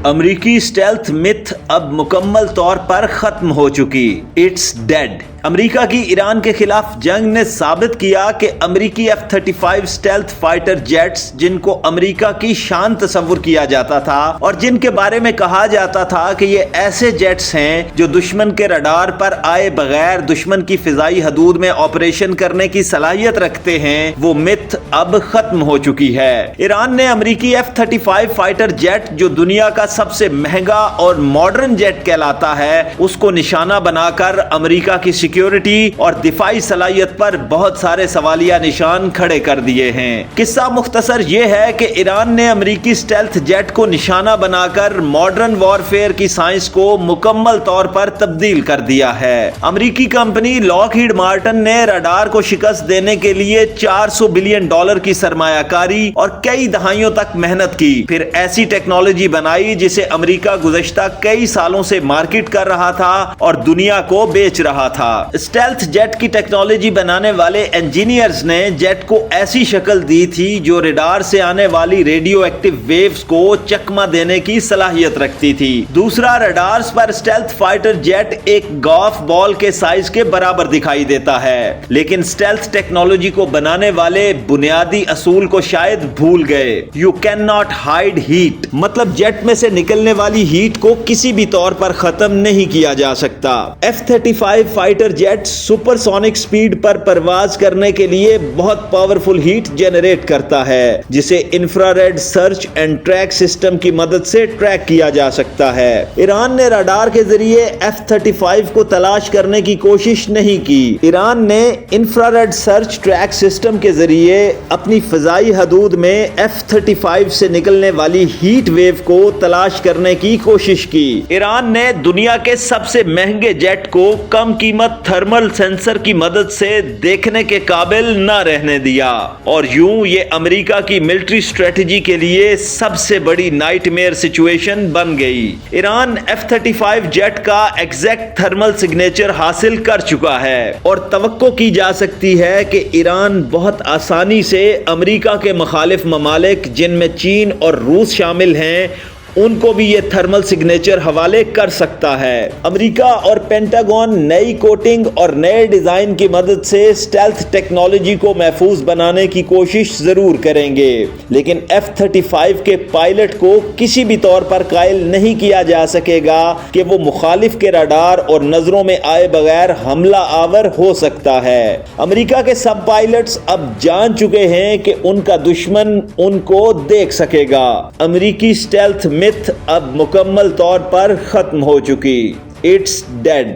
अमेरिकी stealth myth अब मुकम्मल तौर पर खत्म हो चुकी। It's dead. अमेरिका की ईरान के खिलाफ जंग ने साबित किया कि अमेरिकी F-35 स्टेल्थ फाइटर जेट्स, जिनको अमेरिका की शान तस्वुर किया जाता था और जिनके बारे में कहा जाता था कि ये ऐसे जेट्स हैं जो दुश्मन के रडार पर आए बगैर दुश्मन की फिजाई हदूद में ऑपरेशन करने की सलाहियत रखते हैं, वो मिथ अब खत्म हो चुकी है। ईरान ने अमेरिकी F-35 फाइटर जेट, जो दुनिया का सबसे महंगा और मॉडर्न जेट कहलाता है, उसको निशाना बनाकर अमेरिका की सिक्योरिटी और दिफाई सलाहियत पर बहुत सारे सवालिया निशान खड़े कर दिए हैं। किस्सा मुख्तसर ये है कि ईरान ने अमेरिकी स्टेल्थ जेट को निशाना बनाकर मॉडर्न वॉरफेयर की साइंस को मुकम्मल तौर पर तब्दील कर दिया है। अमेरिकी कंपनी लॉकहीड मार्टिन ने रडार को शिकस्त देने के लिए $400 बिलियन की सरमायाकारी और कई दहाइयों तक मेहनत की, फिर ऐसी टेक्नोलॉजी बनाई जिसे अमेरिका गुज़श्ता कई सालों से मार्केट कर रहा था और दुनिया को बेच रहा था। स्टेल्थ जेट की टेक्नोलॉजी बनाने वाले इंजीनियर्स ने जेट को ऐसी शक्ल दी थी जो रडार से आने वाली रेडियो एक्टिव वेव्स को चकमा देने की सलाहियत रखती थी। दूसरा, रडार्स पर स्टेल्थ फाइटर जेट एक गोल्फ बॉल के साइज के बराबर दिखाई देता है, लेकिन स्टेल्थ टेक्नोलॉजी को बनाने वाले बुनियादी असूल को शायद भूल गए। You can not hide heat, मतलब जेट में से निकलने वाली हीट को किसी भी तौर पर खत्म नहीं किया जा सकता। F-35 fighter jet supersonic speed पर परवाज करने के लिए बहुत पावरफुल हीट जनरेट करता है, जिसे infrared search and track system की मदद से ट्रैक किया जा सकता है। ईरान ने रडार के जरिए F-35 को तलाश करने की कोशिश नहीं की। ईरान ने इंफ्रारेड सर्च ट्रैक सिस्टम के जरिए अपनी फजाई हदूद में F-35 से निकलने वाली हीट वेव को तलाश करने की कोशिश की। ईरान ने दुनिया के सबसे महंगे जेट को कम कीमत थर्मल सेंसर की मदद से देखने के काबिल न रहने दिया और यूं ये अमेरिका की मिलिट्री स्ट्रेटजी के लिए सबसे बड़ी नाइटमेयर सिचुएशन बन गई। ईरान F-35 जेट का एग्जैक्ट थर्मल सिग्नेचर हासिल कर चुका है और तवक्को की जा सकती है कि ईरान बहुत आसानी से अमेरिका के मुखालिफ ममालिक, जिनमें चीन और रूस शामिल हैं, उनको भी ये थर्मल सिग्नेचर हवाले कर सकता है। अमेरिका और पेंटागन नई कोटिंग और नए डिजाइन की मदद से स्टेल्थ टेक्नोलॉजी को महफूज बनाने की कोशिश जरूर करेंगे, लेकिन F-35 के पायलट को किसी भी तौर पर कायल नहीं किया जा सकेगा कि वो मुखालिफ के रडार और नजरों में आए बगैर हमला आवर हो सकता है। अमेरिका के सब पायलट्स अब जान चुके हैं कि उनका दुश्मन उनको देख सकेगा। अमेरिकी स्टेल्थ मिथ अब मुकम्मल तौर पर खत्म हो चुकी। It's dead.